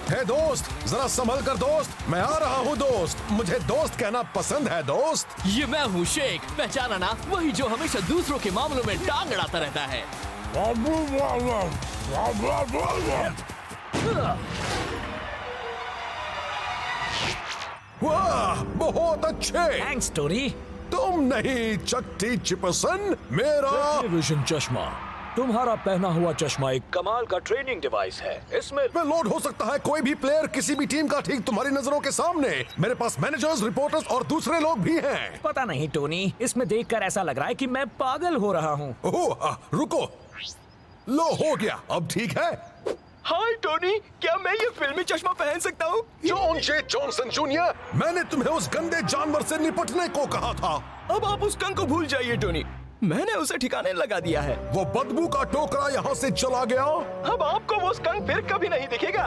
हे दोस्त, जरा संभल कर दोस्त, मैं आ रहा हूँ दोस्त। मुझे दोस्त कहना पसंद है दोस्त। ये मैं हूँ शेख, पहचाना ना? वही जो हमेशा दूसरों के मामलों में टांग अड़ाता रहता है। वाह, बहुत अच्छे। Thanks Tony. तुम नहीं चट्टी चिपसन, मेरा टेलीविजन चश्मा, तुम्हारा पहना हुआ चश्मा एक कमाल का ट्रेनिंग डिवाइस है। इसमें लोड हो सकता है कोई भी प्लेयर किसी भी टीम का ठीक तुम्हारी नजरों के सामने। मेरे पास मैनेजर्स, रिपोर्टर्स और दूसरे लोग भी हैं। पता नहीं टोनी, इसमें देखकर ऐसा लग रहा है कि मैं पागल हो रहा हूँ। ओह, रुको, लो हो गया, अब ठीक है। हाय टोनी, क्या मैं ये फिल्मी चश्मा पहन सकता हूँ? जॉन जे जॉनसन जूनियर, मैंने तुम्हें उस गंदे जानवर से निपटने को कहा था। अब आप उस कंग को भूल जाइए टोनी, मैंने उसे ठिकाने लगा दिया है। वो बदबू का टोकरा यहाँ से चला गया। अब आपको वो स्कंक फिर कभी नहीं दिखेगा।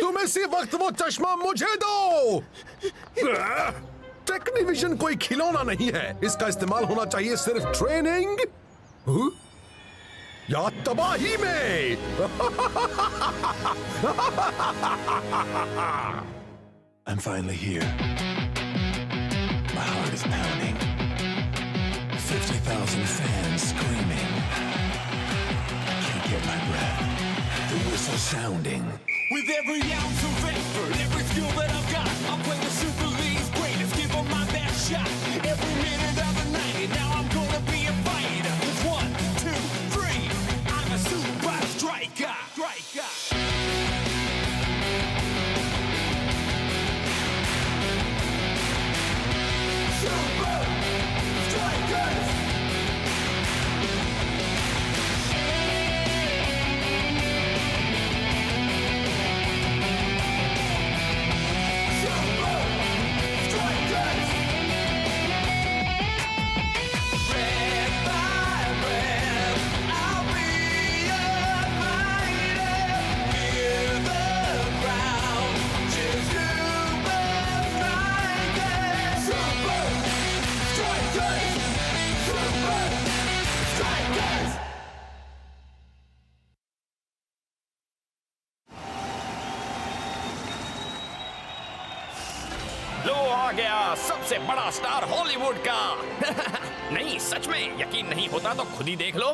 तुम इसी वक्त वो चश्मा मुझे दो। टेक्नीविजन कोई खिलौना नहीं है, इसका इस्तेमाल होना चाहिए सिर्फ ट्रेनिंग या तबाही में। I'm finally here. My heart is pounding. 50,000 fans screaming. Can't get my breath. The whistle sounding. With every ounce of effort, every skill that I've got, I'll play the Super League's greatest, give them my best shot. Every minute of the night, and now I'm gonna be a fighter. It's 1, 2, 3, I'm a super striker. Super Strikers! लो आ गया सबसे बड़ा star Hollywood का। नहीं, सच में यकीन नहीं होता तो खुद ही देख लो।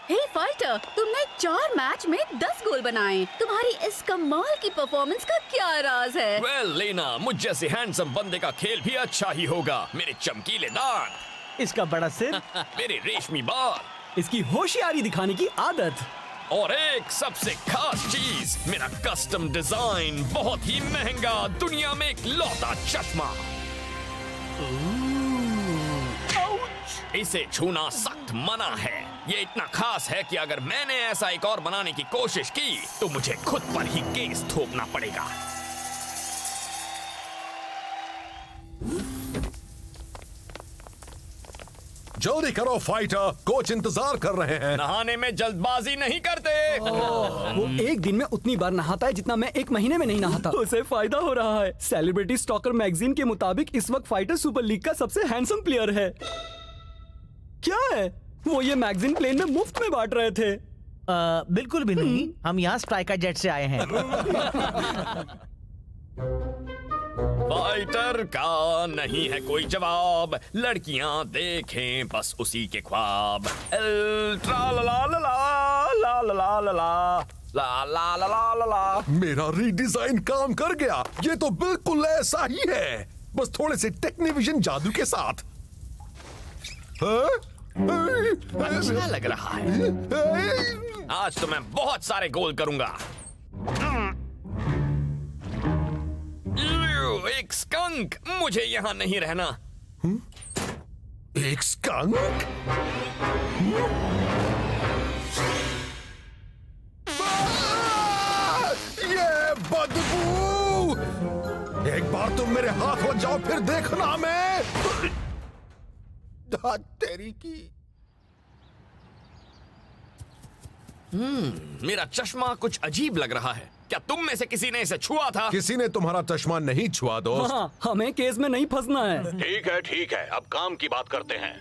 हे फाइटर, तुमने 4 मैच में 10 गोल बनाए। तुम्हारी इस कमाल की परफॉर्मेंस का क्या राज है? वेल लेना, मुझ जैसे हैंडसम बंदे का खेल भी अच्छा ही होगा। मेरे चमकीले दांत, इसका बड़ा सिर, मेरे रेशमी बाल, इसकी होशियारी दिखाने की आदत, और एक सबसे खास चीज, मेरा कस्टम डिजाइन, बहुत ही महंगा, दुनिया में एक लौता चश्मा। इसे छूना सख्त मना है। ये इतना खास है कि अगर मैंने ऐसा एक और बनाने की कोशिश की तो मुझे खुद पर ही केस थोपना पड़ेगा। जल्दी करो फाइटर, कोच इंतजार कर रहे हैं। नहाने में जल्दबाजी नहीं करते। वो एक दिन में उतनी बार नहाता है जितना मैं एक महीने में नहीं नहाता। उसे फायदा हो रहा है। सेलिब्रिटी स्टॉकर मैगजीन के मुताबिक इस वक्त फाइटर सुपर लीग का सबसे हैंडसम प्लेयर है। क्या है वो? ये मैगजीन प्लेन में मुफ्त में बांट रहे थे। बिल्कुल भी नहीं, हम यहाँ स्ट्राइकर जेट से आए हैं। फाइटर का नहीं है कोई जवाब, लड़कियां देखें बस उसी के ख्वाब। ट्रा ला ला ला ला ला ला ला ला ला ला ला ला ला। मेरा रीडिजाइन काम कर गया। ये तो बिल्कुल ऐसा ही है, बस थोड़े से टेक्नीविजन जादू के साथ। अच्छा लग रहा है। आज तो मैं बहुत सारे गोल करूंगा। एक स्कंक, मुझे यहाँ नहीं रहना। एक स्कंक? ये बदबू! एक बार तुम मेरे हाथ हो जाओ, फिर देखना मैं तेरी की। मेरा चश्मा कुछ अजीब लग रहा है। क्या तुम में से किसी ने इसे छुआ था? किसी ने तुम्हारा चश्मा नहीं छुआ दोस्त। हाँ, हमें केस में नहीं फंसना है। ठीक है, अब काम की बात करते हैं।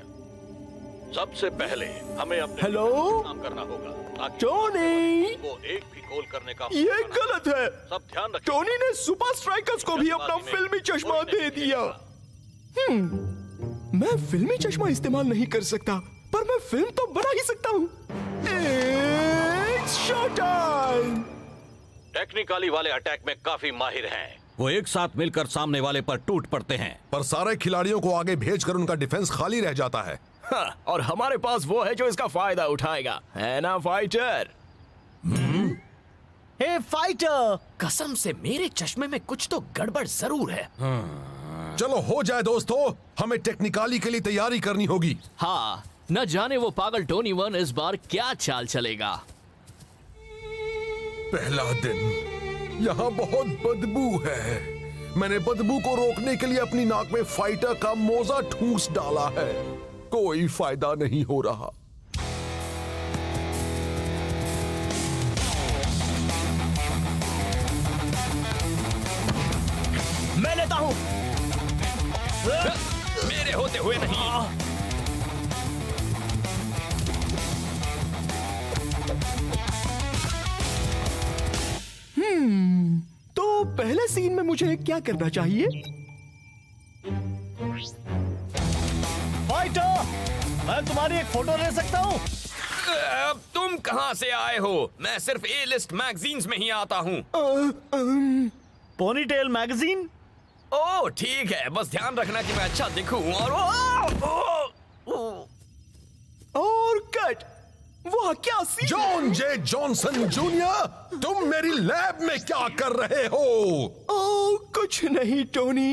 सबसे पहले हमें अपने हेलो? काम करना होगा ताकि टोनी, वो एक भी गोल करने का ये मौका ना गलत है। मिले। सब ध्यान रखिए। टोनी ने सुपर स्ट्राइकर्स को भी अपना फिल्मी चश्मा दे दिया। मैं फिल्मी चश्मा इस्तेमाल नहीं कर सकता, पर मैं फिल्म तो बना ही सकता हूँ। It's showtime! टेक्निकली वाले अटैक में काफी माहिर हैं। वो एक साथ मिलकर सामने वाले पर टूट पड़ते हैं। पर सारे खिलाड़ियों को आगे भेजकर उनका डिफेंस खाली रह जाता है। हाँ, और हमारे पास वो है जो इसका फायदा उठाएगा, है ना फाइटर? हे फाइटर, कसम से मेरे चश्मे में कुछ तो गड़बड़ जरूर है। चलो हो जाए दोस्तों, हमें टेक्निकली के लिए तैयारी करनी होगी। हाँ, न जाने वो पागल टोनी वन इस बार क्या चाल चलेगा। पहला दिन, यहाँ बहुत बदबू है। मैंने बदबू को रोकने के लिए अपनी नाक में फाइटर का मोजा ठूंस डाला है, कोई फायदा नहीं हो रहा। मैं लेता हूँ। मेरे होते हुए नहीं। तो पहले सीन में मुझे क्या करना चाहिए? फाइटर, मैं तुम्हारी एक फोटो ले सकता हूँ? अब तुम कहाँ से आए हो? मैं सिर्फ ए लिस्ट मैगजीन्स में ही आता हूँ। Ponytail magazine? ओह ठीक है, बस ध्यान रखना कि मैं अच्छा दिखूं। और कट, वाह क्या सीन! जॉन जे जॉनसन जूनियर, तुम मेरी लैब में क्या कर रहे हो? ओ, कुछ नहीं टोनी।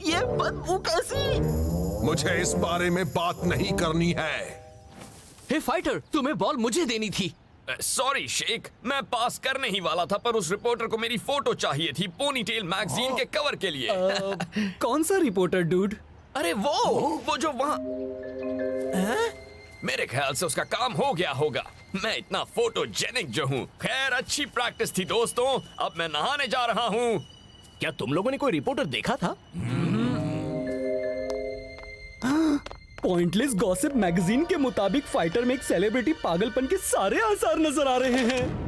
ये बदबू कैसी? मुझे इस बारे में बात नहीं करनी है। हे फाइटर, तुम्हें बॉल मुझे देनी थी। सॉरी शेख, मैं पास करने ही वाला था, पर उस रिपोर्टर को मेरी फोटो चाहिए थी पोनीटेल मैगजीन के कवर के लिए। कौन सा रिपोर्टर डूड? अरे वो जो वहाँ। मेरे ख्याल से उसका काम हो गया होगा। मैं इतना फोटोजेनिक जो हूँ। खैर, अच्छी प्रैक्टिस थी दोस्तों, अब मैं नहाने जा रहा हूँ। क्या तुम लोगों ने कोई रिपोर्टर देखा था? पॉइंटलेस गॉसिप मैगजीन के मुताबिक फाइटर में एक सेलिब्रिटी पागलपन के सारे आसार नजर आ रहे हैं।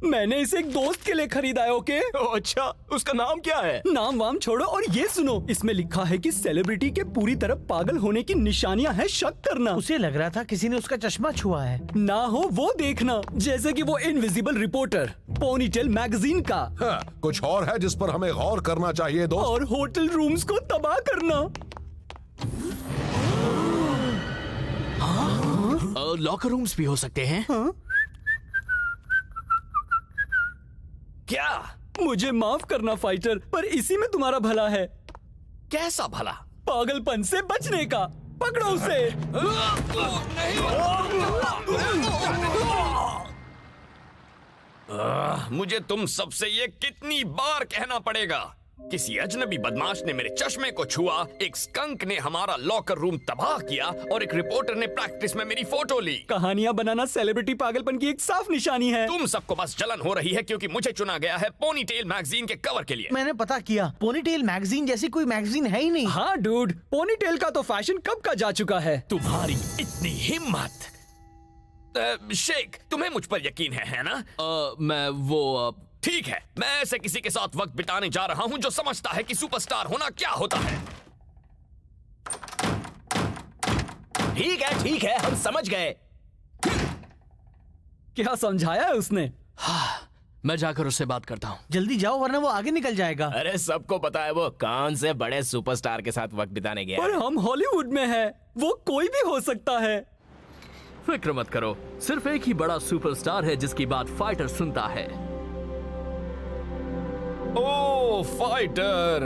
मैंने इसे एक दोस्त के लिए खरीदा है। ओके? अच्छा, उसका नाम क्या है? नाम वाम छोड़ो और ये सुनो, इसमें लिखा है कि सेलिब्रिटी के पूरी तरह पागल होने की निशानियां हैं, शक करना। उसे लग रहा था किसी ने उसका चश्मा छुआ है। ना हो वो देखना, जैसे कि वो इनविजिबल रिपोर्टर पोनीटेल मैगजीन का। हाँ, कुछ और है जिस पर हमें गौर करना चाहिए दोस्त। और होटल रूम्स को तबाह करना। लॉकर रूम्स भी हो सकते हैं। क्या? मुझे माफ करना फाइटर, पर इसी में तुम्हारा भला है। कैसा भला? पागलपन से बचने का। पकड़ो उसे। मुझे तुम सबसे ये कितनी बार कहना पड़ेगा? किसी अजनबी बदमाश ने मेरे चश्मे को छुआ, एक स्कंक ने हमारा लॉकर रूम तबाह किया और एक रिपोर्टर ने प्रैक्टिस में मेरी फोटो ली। कहानियां बनाना सेलिब्रिटी पागलपन की एक साफ निशानी है। तुम सबको बस जलन हो रही है क्योंकि मुझे चुना गया है पोनीटेल मैगजीन के कवर के लिए। मैंने पता किया, पोनीटेल मैगजीन जैसी कोई मैगजीन है ही नहीं। हाँ डूड, पोनीटेल का तो फैशन कब का जा चुका है। तुम्हारी इतनी हिम्मत। शेख, तुम्हें मुझ पर यकीन है ना? मैं वो ठीक है, मैं ऐसे किसी के साथ वक्त बिताने जा रहा हूं जो समझता है कि सुपरस्टार होना क्या होता है। ठीक है, हम समझ गए। क्या समझाया है उसने? मैं जाकर उससे बात करता हूँ। जल्दी जाओ वरना वो आगे निकल जाएगा। अरे सबको पता है वो कौन से बड़े सुपरस्टार के साथ वक्त बिताने गया पर हम हॉलीवुड में हैं, वो कोई भी हो सकता है। फिक्र मत करो, सिर्फ एक ही बड़ा सुपरस्टार है जिसकी बात फाइटर सुनता है। ओह फाइटर,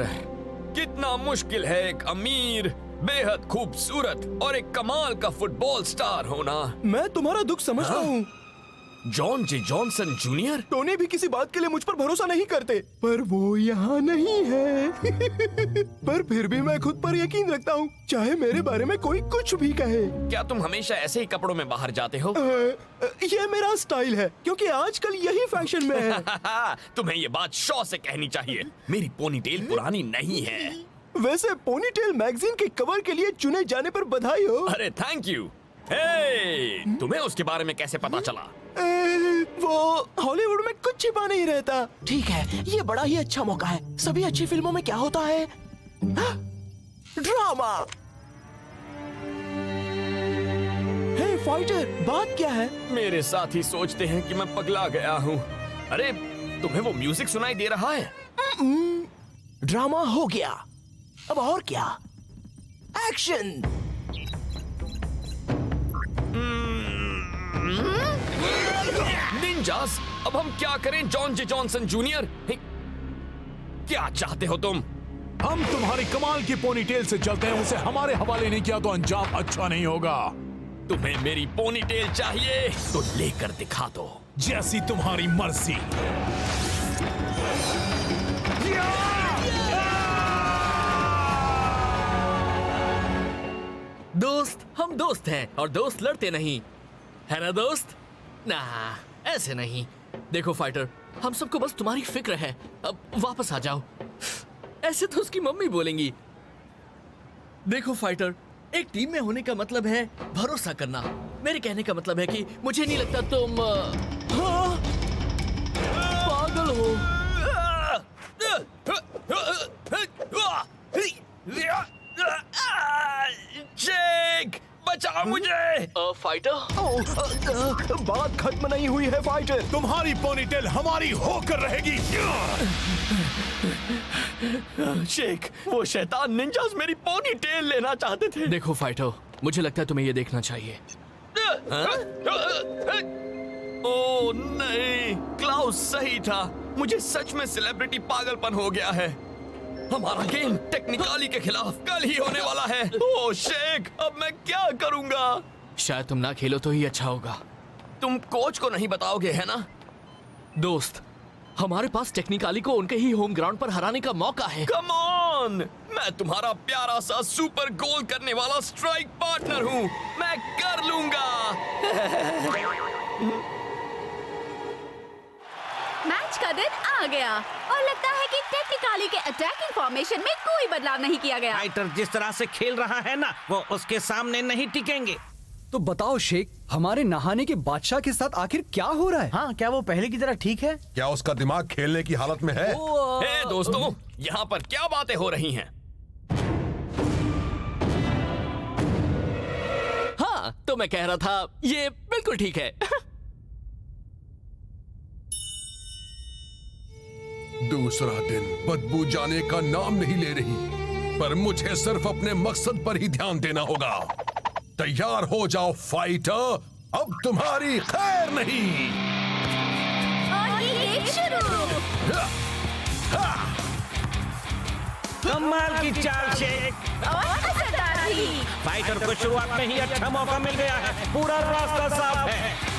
कितना मुश्किल है एक अमीर, बेहद खूबसूरत और एक कमाल का फुटबॉल स्टार होना। मैं तुम्हारा दुख समझता हूँ। जॉन जे जॉनसन जूनियर? टोनी भी किसी बात के लिए मुझ पर भरोसा नहीं करते, पर वो यहाँ नहीं है। पर फिर भी मैं खुद पर यकीन रखता हूँ, चाहे मेरे बारे में कोई कुछ भी कहे। क्या तुम हमेशा ऐसे ही कपड़ों में बाहर जाते हो? ये मेरा स्टाइल है, क्योंकि आजकल यही फैशन में है। तुम्हें ये बात शौ से कहनी चाहिए, मेरी पोनीटेल पुरानी नहीं है। वैसे पोनीटेल मैगजीन के कवर के लिए चुने जाने पर बधाई हो। अरे थैंक यू। हे, तुम्हें उसके बारे में कैसे पता चला? वो हॉलीवुड में कुछ छिपा नहीं रहता। ठीक है, ये बड़ा ही अच्छा मौका है। सभी अच्छी फिल्मों में क्या होता है? ड्रामा। हे फाइटर, बात क्या है? मेरे साथी सोचते हैं कि मैं पगला गया हूँ। अरे तुम्हें वो म्यूजिक सुनाई दे रहा है? ड्रामा हो गया, अब और क्या? एक्शन। निंजास, अब हम क्या करें जॉन जे जॉनसन जूनियर? क्या चाहते हो तुम? हम तुम्हारी कमाल की पोनीटेल से चलते हैं, उसे हमारे हवाले नहीं किया तो अंजाम अच्छा नहीं होगा। तुम्हें मेरी पोनीटेल चाहिए तो लेकर दिखा दो। जैसी तुम्हारी मर्जी। दोस्त, हम दोस्त हैं और दोस्त लड़ते नहीं, है ना दोस्त? ना, ऐसे नहीं। देखो फाइटर, हम सबको बस तुम्हारी फिक्र है, अब वापस आ जाओ। ऐसे तो उसकी मम्मी बोलेंगी। देखो फाइटर, एक टीम में होने का मतलब है भरोसा करना। मेरे कहने का मतलब है कि मुझे नहीं लगता तुम पागल हो। जेक, बचाओ मुझे। फाइटर, बात खत्म नहीं हुई है फाइटर। तुम्हारी पोनीटेल हमारी होकर रहेगी। शेख, वो शैतान निंजास मेरी पोनीटेल लेना चाहते थे। देखो फाइटर, मुझे लगता है तुम्हें ये देखना चाहिए। ओ नहीं, क्लाउस सही था। मुझे सच में सेलिब्रिटी पागलपन हो गया है। हमारा गेम टेक्निकली के खिलाफ कल ही होने वाला है। ओ शेख, अब मैं क्या करूंगा? शायद तुम ना खेलो तो ही अच्छा होगा। तुम कोच को नहीं बताओगे, है ना? दोस्त, हमारे पास टेक्निकली को उनके ही होम ग्राउंड पर हराने का मौका है। कम ऑन, मैं तुम्हारा प्यारा सा सुपर गोल करने वाला स्ट्राइक पार्टनर हूँ। मैं कर लूंगा। मैच का दिन आ गया और लगता है कि टेक्निकली के अटैकिंग फॉर्मेशन में कोई बदलाव नहीं किया गया। फाइटर जिस तरह से खेल रहा है ना, वो उसके सामने नहीं टिकेंगे। तो बताओ शेख, हमारे नहाने के बादशाह के साथ आखिर क्या हो रहा है? हाँ, क्या वो पहले की तरह ठीक है? क्या उसका दिमाग खेलने की हालत में है? हे दोस्तों, यहाँ पर क्या बातें हो रही हैं? हाँ, तो मैं कह रहा था ये बिल्कुल ठीक है। दूसरा दिन बदबू जाने का नाम नहीं ले रही, पर मुझे सिर्फ अपने मकसद पर ही ध्यान देना होगा। तैयार हो जाओ फाइटर, अब तुम्हारी खैर नहीं। और ये गेम शुरू। कमाल की चाल शेख। और असरदार भी। फाइटर को शुरुआत में ही अच्छा मौका मिल गया है, पूरा रास्ता साफ है।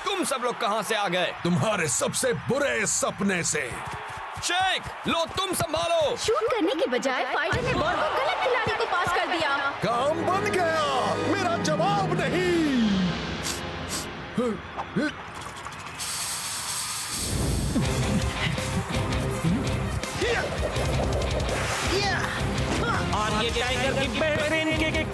तुम सब लोग कहाँ से आ गए? तुम्हारे सबसे बुरे सपने से। शेख, लो तुम संभालो। शूट करने के बजाय फाइटर ने बॉल को गलत खिलाड़ी को पास कर दिया। काम बन गया, मेरा जवाब नहीं। और ये टाइगर की बेहतरीन किक।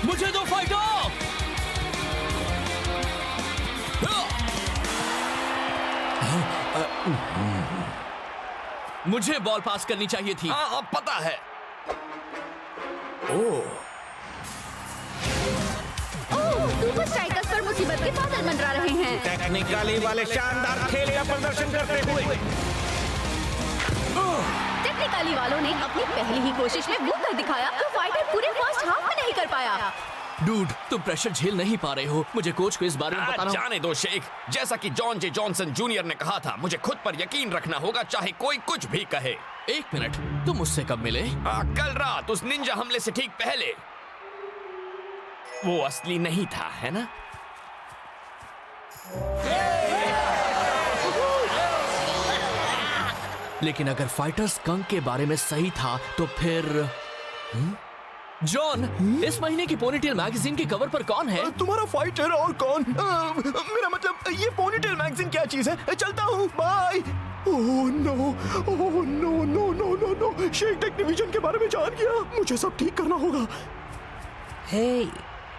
मुझे दो फाइटर। मुझे बॉल पास करनी चाहिए थी। हाँ, पता है। सुपर स्ट्राइकर्स पर मुसीबत के बादल मंडरा रहे हैं। टेक्निकली वाले शानदार खेल का प्रदर्शन करते हुए टेक्निकली वालों ने अपनी पहली ही कोशिश में वो कर दिखाया जो फाइटर पूरे फर्स्ट हाफ में नहीं कर पाया। डूड, तुम प्रेशर झेल नहीं पा रहे हो। मुझे कोच को इस बारे में बताना। जाने दो शेख, जैसा कि जॉन जे जॉनसन जूनियर ने कहा था, मुझे खुद पर यकीन रखना होगा चाहे कोई कुछ भी कहे। एक मिनट, तुम मुझसे कब मिले? कल रात उस निंजा हमले से ठीक पहले। वो असली नहीं था, है ना? लेकिन अगर फाइटर स्कंक के बारे में सही था तो फिर जॉन, इस महीने की पोनीटेल मैगजीन के कवर पर कौन है? तुम्हारा फाइटर और कौन? मेरा मतलब ये पोनीटेल मैगजीन क्या चीज है? चलता हूँ, bye. Oh no, oh no no no no no, शेख टेक्नीविजन के बारे में जान गया। मुझे सब ठीक करना होगा। हे,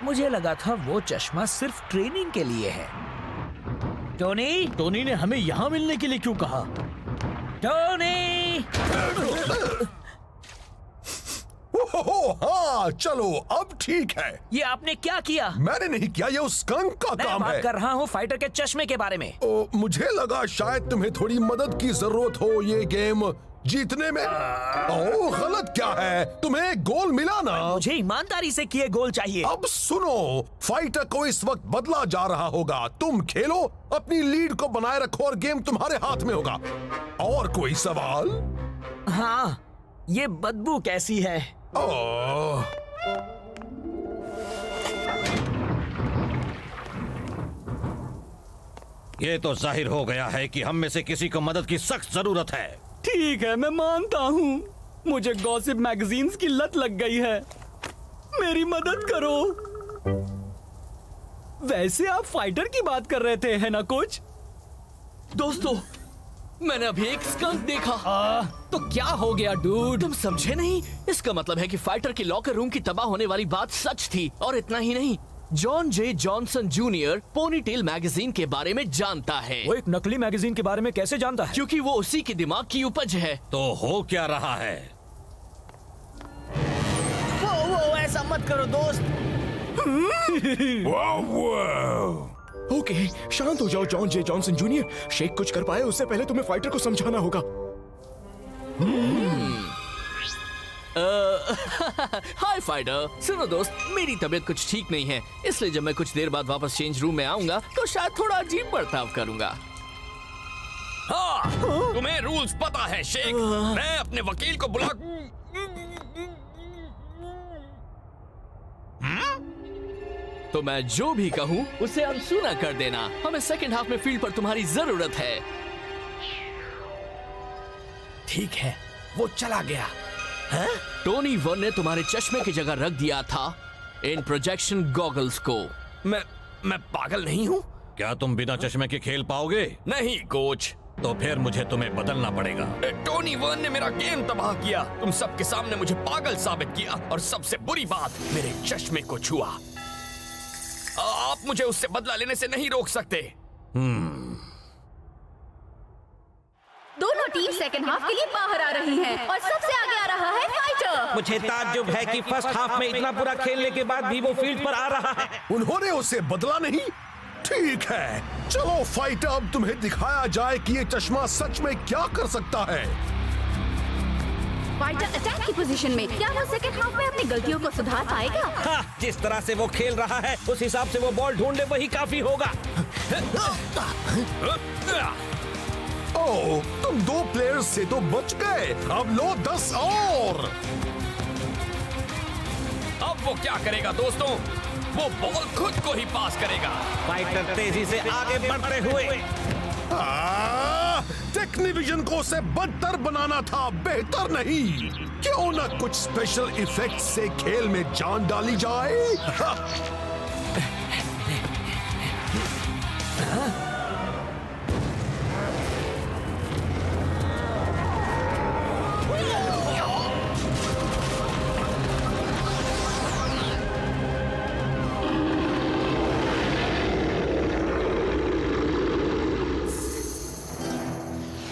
मुझे लगा था वो चश्मा सिर्फ ट्रेनिंग के लिए है। टोनी ने हमें यहाँ मिलने के लिए क्यों कहा? टोनी! ओहो, हाँ, चलो अब ठीक है। ये आपने क्या किया? मैंने नहीं किया, ये उस स्कंक का मैं काम बात है। कर रहा हूँ फाइटर के चश्मे के बारे में। मुझे लगा शायद तुम्हें थोड़ी मदद की जरूरत हो ये गेम जीतने में। ओह, गलत क्या है? तुम्हें एक गोल मिला ना? मुझे ईमानदारी से किए गोल चाहिए। अब सुनो, फाइटर को इस वक्त बदला जा रहा होगा। तुम खेलो, अपनी लीड को बनाए रखो और गेम तुम्हारे हाथ में होगा। और कोई सवाल? हाँ, ये बदबू कैसी है? ओह, ये तो जाहिर हो गया है कि हम में से किसी को मदद की सख्त जरूरत है। ठीक है, मैं मानता हूँ। मुझे गॉसिप मैगजीन्स की लत लग गई है। मेरी मदद करो। वैसे आप फाइटर की बात कर रहे थे, है ना कोच? दोस्तों, मैंने अभी एक स्कंक देखा। तो क्या हो गया डूड? तुम समझे नहीं? इसका मतलब है कि फाइटर के लॉकर रूम की तबाह होने वाली बात सच थी। और इतना ही नहीं, जॉन जे जॉनसन जूनियर पोनीटेल मैगजीन के बारे में जानता है। वो एक नकली मैगजीन के बारे में कैसे जानता है? क्योंकि वो उसी के दिमाग की उपज है। तो हो क्या रहा है? वो ऐसा मत करो दोस्त। ओके, शांत हो जाओ जॉन जे जॉनसन जूनियर। शेख कुछ कर पाए उससे पहले तुम्हें फाइटर को समझाना होगा। हाय फाइटर, सुनो दोस्त, मेरी तबीयत कुछ ठीक नहीं है, इसलिए जब मैं कुछ देर बाद वापस चेंज रूम में आऊंगा तो शायद थोड़ा अजीब बर्ताव करूंगा। हाँ, तुम्हें रूल्स पता है शेख। मैं अपने वकील को बुला। तो मैं जो भी कहूँ उसे अनसुना कर देना। हमें सेकंड हाफ में फील्ड पर तुम्हारी जरूरत है। ठीक है, वो चला गया। टोनी वन ने तुम्हारे चश्मे की जगह रख दिया था इन प्रोजेक्शन गॉगल्स को। मैं पागल नहीं हूँ। क्या तुम बिना चश्मे के खेल पाओगे? नहीं कोच। तो फिर मुझे तुम्हें बदलना पड़ेगा। टोनी वन ने मेरा गेम तबाह किया। तुम सबके सामने मुझे पागल साबित किया और सबसे बुरी बात, मेरे चश्मे को छुआ। आप मुझे उससे बदला लेने से नहीं रोक सकते। दोनों टीम सेकंड हाफ के लिए बाहर आ रही हैं और सबसे आगे आ रहा है फाइटर। मुझे ताज्जुब है कि फर्स्ट हाफ में इतना बुरा खेलने के बाद भी वो फील्ड पर आ रहा है। उन्होंने उसे बदला नहीं? ठीक है, चलो फाइटर, अब तुम्हें दिखाया जाए कि ये चश्मा सच में क्या कर सकता है। फाइटर अटैक की पोजीशन में, क्या वो सेकंड हाफ में अपनी गलतियों को सुधार पाएगा? हाँ, जिस तरह से वो खेल रहा है उस हिसाब से वो बॉल ढूंढे वही काफी होगा। ओह, तुम 2 प्लेयर्स से तो बच गए। अब लो 10 और। अब वो क्या करेगा दोस्तों? वो बॉल खुद को ही पास करेगा। फाइटर तेजी से आगे बढ़ते हुए। टेक्नीविजन को उसे बदतर बनाना था, बेहतर नहीं। क्यों ना कुछ स्पेशल इफेक्ट से खेल में जान डाली जाए।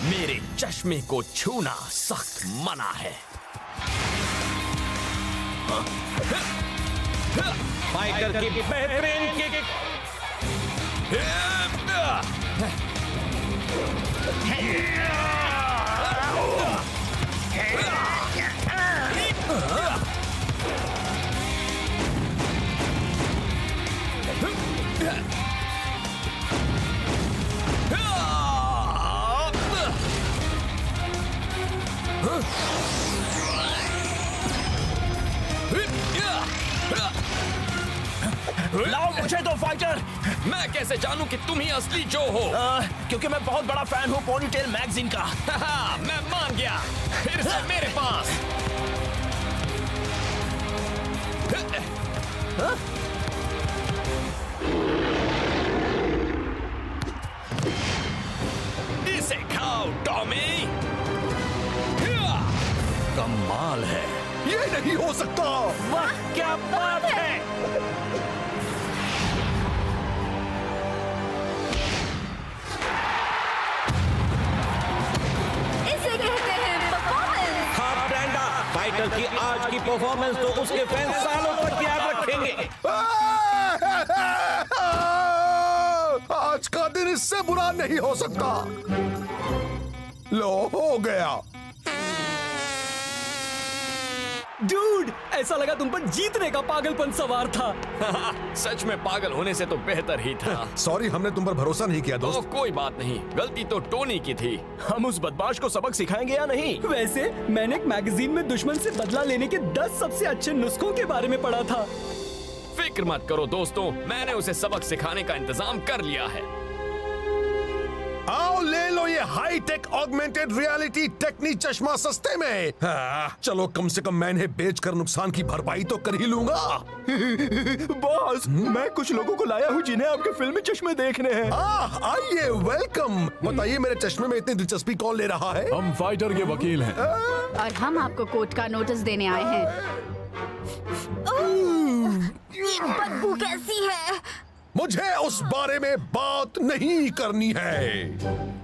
मेरे चश्मे को छूना सख्त मना है। फाइटर की बेहतरीन किक। लाओ मुझे दो फाइटर। मैं कैसे जानूं कि तुम ही असली जो हो? क्योंकि मैं बहुत बड़ा फैन हूँ पोनीटेल मैगजीन का। मैं मान गया। फिर से मेरे पास। इसे खाओ टॉमी। कमाल है। ये नहीं हो सकता। वाह क्या बात है। इसे कहते हैं परफॉर्मेंस। हाँ ब्रेंडा, फाइटर की आज की परफॉर्मेंस तो उसके फैंस सालों तक याद रखेंगे। आज का दिन इससे बुरा नहीं हो सकता। लो हो गया। डूड, ऐसा लगा तुम पर जीतने का पागलपन सवार था। सच में पागल होने से तो बेहतर ही था। सॉरी, हमने तुम पर भरोसा नहीं किया तो दोस्त। कोई बात नहीं, गलती तो टोनी की थी। हम उस बदमाश को सबक सिखाएंगे या नहीं? वैसे मैंने एक मैगजीन में दुश्मन से बदला लेने के 10 सबसे अच्छे नुस्खों के बारे में पढ़ा था। फिक्र मत करो दोस्तों, मैंने उसे सबक सिखाने का इंतजाम कर लिया है। आओ ले लो ये हाई टेक ऑगमेंटेड रियलिटी टेक्नी चश्मा सस्ते में। चलो कम से कम मैं इन्हें बेचकर नुकसान की भरपाई तो कर ही लूंगा। बॉस, मैं कुछ लोगों को लाया हूँ जिन्हें आपके फिल्मी चश्मे देखने हैं। आइए, वेलकम। बताइए मेरे चश्मे में इतनी दिलचस्पी कौन ले रहा है? हम फाइटर के वकील हैं। और हम आपको कोर्ट का नोटिस देने आए हैं। ये बदबू कैसी है? मुझे उस बारे में बात नहीं करनी है।